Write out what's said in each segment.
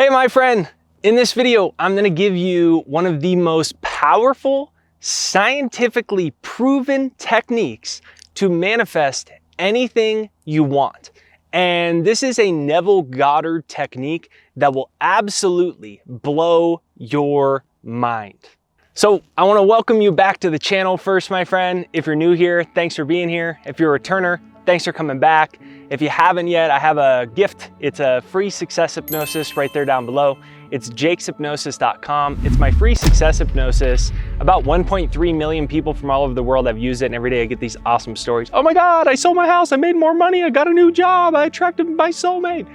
Hey, my friend, in this video, I'm gonna give you one of the most powerful, scientifically proven techniques to manifest anything you want. And this is a Neville Goddard technique that will absolutely blow your mind. So I wanna welcome you back to the channel first, my friend. If you're new here, thanks for being here. If you're a returner, thanks for coming back. If you haven't yet, I have a gift. It's a free success hypnosis right there down below. It's jakeshypnosis.com. It's my free success hypnosis. About 1.3 million people from all over the world have used it, and every day I get these awesome stories. Oh my God, I sold my house, I made more money, I got a new job, I attracted my soulmate.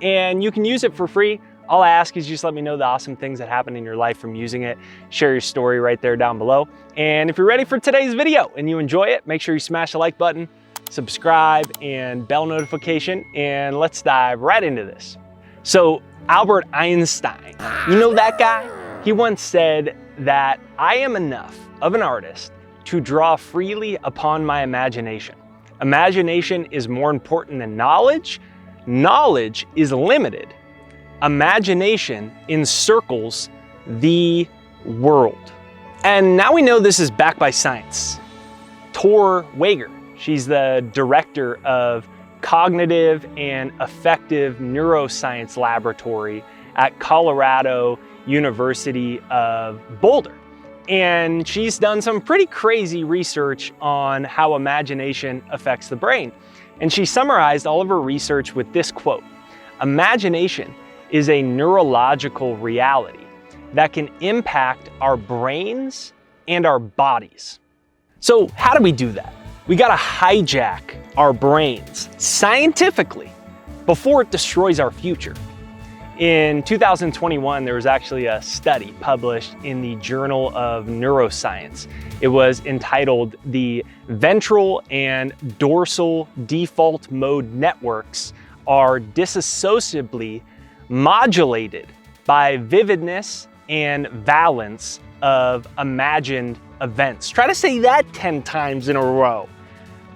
And you can use it for free. All I ask is just let me know the awesome things that happen in your life from using it. Share your story right there down below. And if you're ready for today's video and you enjoy it, make sure you smash the like button, subscribe, and bell notification, and let's dive right into this. So Albert Einstein, you know that guy? He once said that I am enough of an artist to draw freely upon my imagination. Imagination is more important than knowledge. Knowledge is limited. Imagination encircles the world. And now we know this is backed by science. Tor Wager, she's the director of Cognitive and Affective Neuroscience Laboratory at Colorado University of Boulder. And she's done some pretty crazy research on how imagination affects the brain. And she summarized all of her research with this quote: "Imagination is a neurological reality that can impact our brains and our bodies." So how do we do that? We gotta hijack our brains scientifically before it destroys our future. In 2021, there was actually a study published in the Journal of Neuroscience. It was entitled "The Ventral and Dorsal Default Mode Networks Are Disassociably Modulated by Vividness and Valence of Imagined Events." Try to say that 10 times in a row.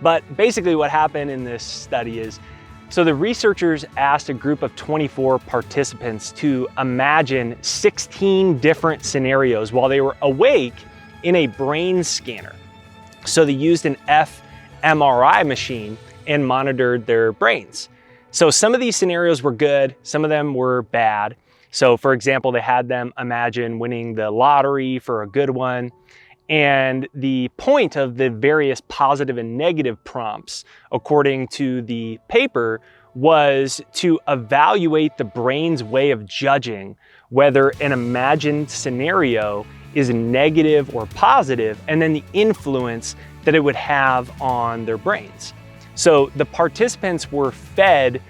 But basically what happened in this study is, so the researchers asked a group of 24 participants to imagine 16 different scenarios while they were awake in a brain scanner. So they used an fMRI machine and monitored their brains. So some of these scenarios were good, some of them were bad. So for example, they had them imagine winning the lottery for a good one. And the point of the various positive and negative prompts, according to the paper, was to evaluate the brain's way of judging whether an imagined scenario is negative or positive, and then the influence that it would have on their brains. So the participants were fed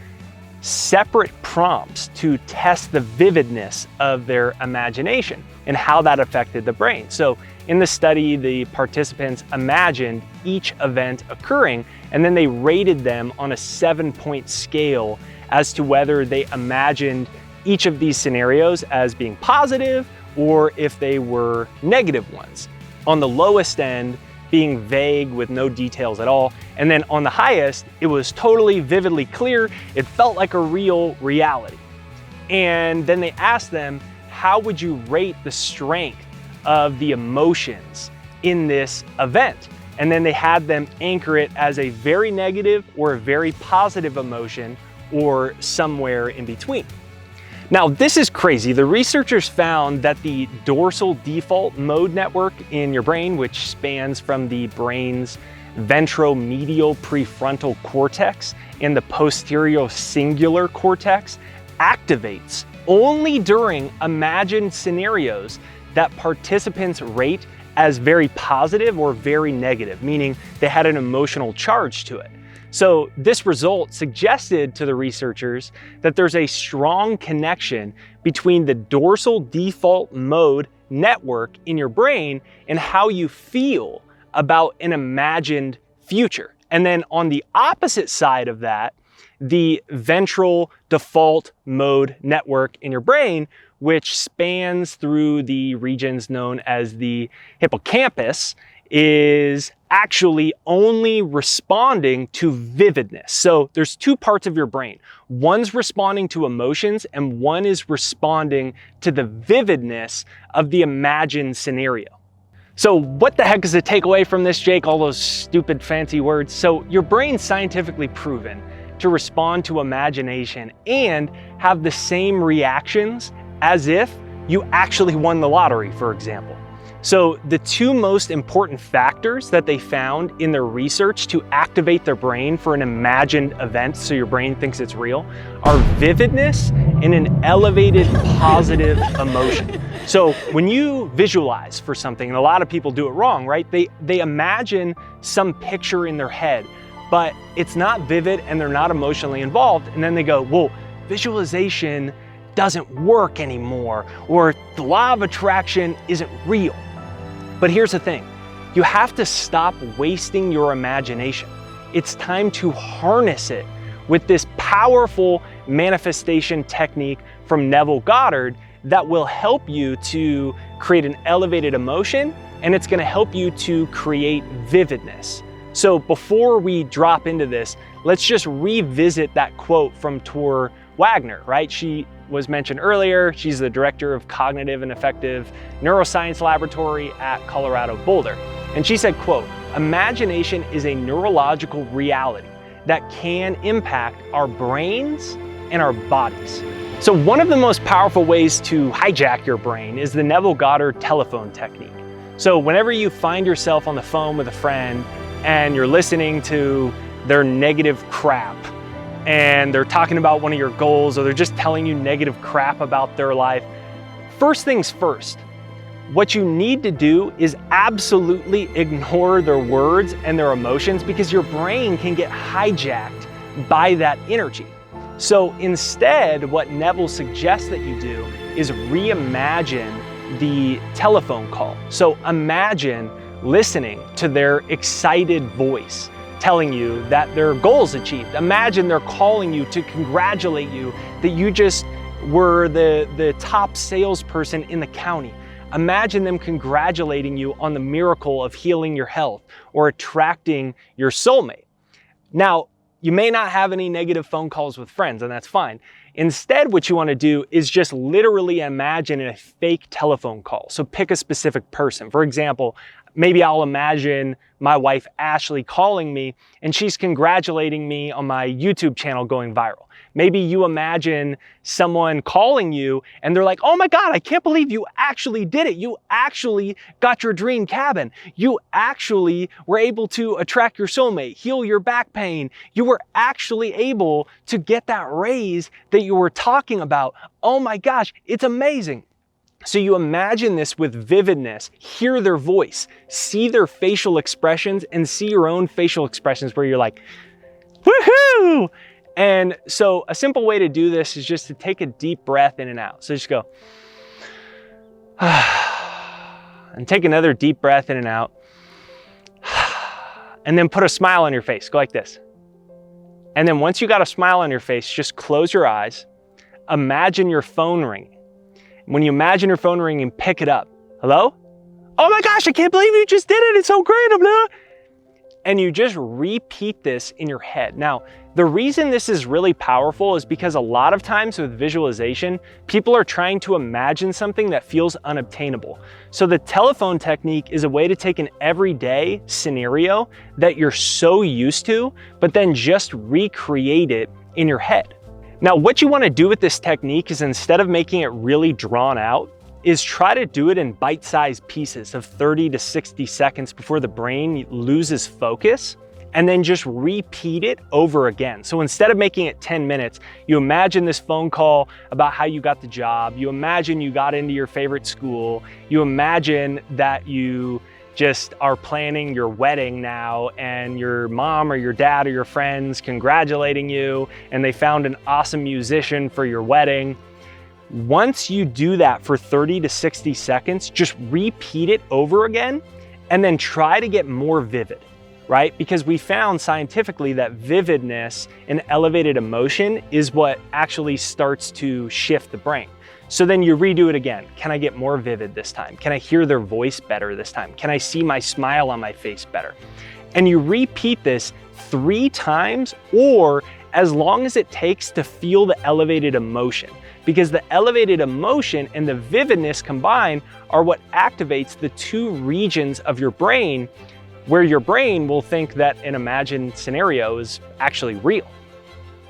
separate prompts to test the vividness of their imagination and how that affected the brain. So in the study, the participants imagined each event occurring, and then they rated them on a 7-point scale as to whether they imagined each of these scenarios as being positive or if they were negative ones. On the lowest end, being vague with no details at all. And then on the highest, it was totally vividly clear. It felt like a real reality. And then they asked them, how would you rate the strength of the emotions in this event? And then they had them anchor it as a very negative or a very positive emotion, or somewhere in between. Now, this is crazy. The researchers found that the dorsal default mode network in your brain, which spans from the brain's ventromedial prefrontal cortex and the posterior cingulate cortex, activates only during imagined scenarios that participants rate as very positive or very negative, meaning they had an emotional charge to it. So this result suggested to the researchers that there's a strong connection between the dorsal default mode network in your brain and how you feel about an imagined future. And then on the opposite side of that, the ventral default mode network in your brain, which spans through the regions known as the hippocampus, is actually only responding to vividness. So there's two parts of your brain. One's responding to emotions and one is responding to the vividness of the imagined scenario. So what the heck is the takeaway from this, Jake? All those stupid fancy words. So your brain's scientifically proven to respond to imagination and have the same reactions as if you actually won the lottery, for example. So the two most important factors that they found in their research to activate their brain for an imagined event, so your brain thinks it's real, are vividness and an elevated positive emotion. So when you visualize for something, and a lot of people do it wrong, right? They imagine some picture in their head, but it's not vivid and they're not emotionally involved. And then they go, well, visualization doesn't work anymore, or the law of attraction isn't real. But here's the thing, you have to stop wasting your imagination. It's time to harness it with this powerful manifestation technique from Neville Goddard that will help you to create an elevated emotion, and it's gonna help you to create vividness. So before we drop into this, let's just revisit that quote from Tor Wagner, right? She was mentioned earlier. She's the director of Cognitive and Affective Neuroscience Laboratory at Colorado Boulder. And she said, quote, "Imagination is a neurological reality that can impact our brains and our bodies." So one of the most powerful ways to hijack your brain is the Neville Goddard telephone technique. So whenever you find yourself on the phone with a friend and you're listening to their negative crap, and they're talking about one of your goals, or they're just telling you negative crap about their life, first things first, what you need to do is absolutely ignore their words and their emotions, because your brain can get hijacked by that energy. So instead, what Neville suggests that you do is reimagine the telephone call. So imagine listening to their excited voice telling you that their goal's achieved. Imagine they're calling you to congratulate you that you just were the top salesperson in the county. Imagine them congratulating you on the miracle of healing your health or attracting your soulmate. Now, you may not have any negative phone calls with friends, and that's fine. Instead, what you want to do is just literally imagine a fake telephone call. So pick a specific person. For example, maybe I'll imagine my wife Ashley calling me and she's congratulating me on my YouTube channel going viral. Maybe you imagine someone calling you and they're like, "Oh my God, I can't believe you actually did it. You actually got your dream cabin. You actually were able to attract your soulmate, heal your back pain. You were actually able to get that raise that you were talking about. Oh my gosh, it's amazing." So you imagine this with vividness, hear their voice, see their facial expressions, and see your own facial expressions where you're like, "Woohoo!" And so a simple way to do this is just to take a deep breath in and out. So just go, and take another deep breath in and out. And then put a smile on your face, go like this. And then once you got a smile on your face, just close your eyes, imagine your phone ringing. When you imagine your phone ringing, pick it up. Hello? "Oh my gosh, I can't believe you just did it. It's so great." And you just repeat this in your head. Now, the reason this is really powerful is because a lot of times with visualization, people are trying to imagine something that feels unobtainable. So the telephone technique is a way to take an everyday scenario that you're so used to, but then just recreate it in your head. Now, what you want to do with this technique is, instead of making it really drawn out, is try to do it in bite-sized pieces of 30 to 60 seconds before the brain loses focus, and then just repeat it over again. So instead of making it 10 minutes, you imagine this phone call about how you got the job, you imagine you got into your favorite school, you imagine that you just are planning your wedding now, and your mom or your dad or your friends congratulating you, and they found an awesome musician for your wedding. Once you do that for 30 to 60 seconds, just repeat it over again, and then try to get more vivid. right? Because we found scientifically that vividness and elevated emotion is what actually starts to shift the brain. So then you redo it again. Can I get more vivid this time? Can I hear their voice better this time? Can I see my smile on my face better? And you repeat this 3 times or as long as it takes to feel the elevated emotion. Because the elevated emotion and the vividness combined are what activates the 2 regions of your brain where your brain will think that an imagined scenario is actually real.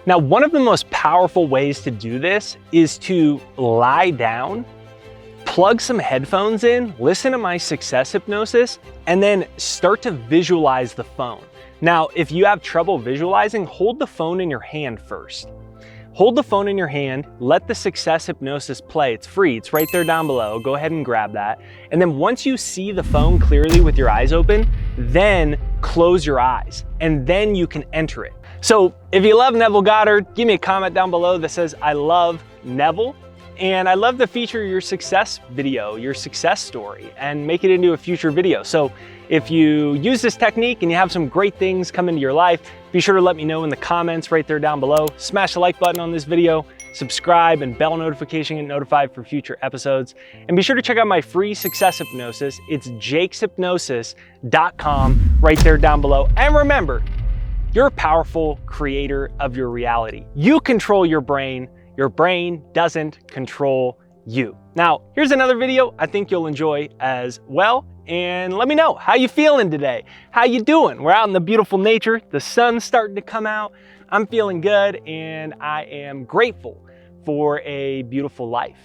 Now, one of the most powerful ways to do this is to lie down, plug some headphones in, listen to my success hypnosis, and then start to visualize the phone. Now, if you have trouble visualizing, hold the phone in your hand first. Hold the phone in your hand, let the success hypnosis play. It's free, it's right there down below. Go ahead and grab that. And then once you see the phone clearly with your eyes open, then close your eyes and then you can enter it. So if you love Neville Goddard, give me a comment down below that says, I love Neville. And I love to feature your success video, your success story, and make it into a future video. So if you use this technique and you have some great things come into your life, be sure to let me know in the comments right there down below. Smash the like button on this video, subscribe, and bell notification to get notified for future episodes. And be sure to check out my free success hypnosis. It's jakeshypnosis.com right there down below. And remember, you're a powerful creator of your reality. You control your brain. Your brain doesn't control you. Now, here's another video I think you'll enjoy as well. And let me know, how you feeling today? How you doing? We're out in the beautiful nature. The sun's starting to come out. I'm feeling good and I am grateful for a beautiful life.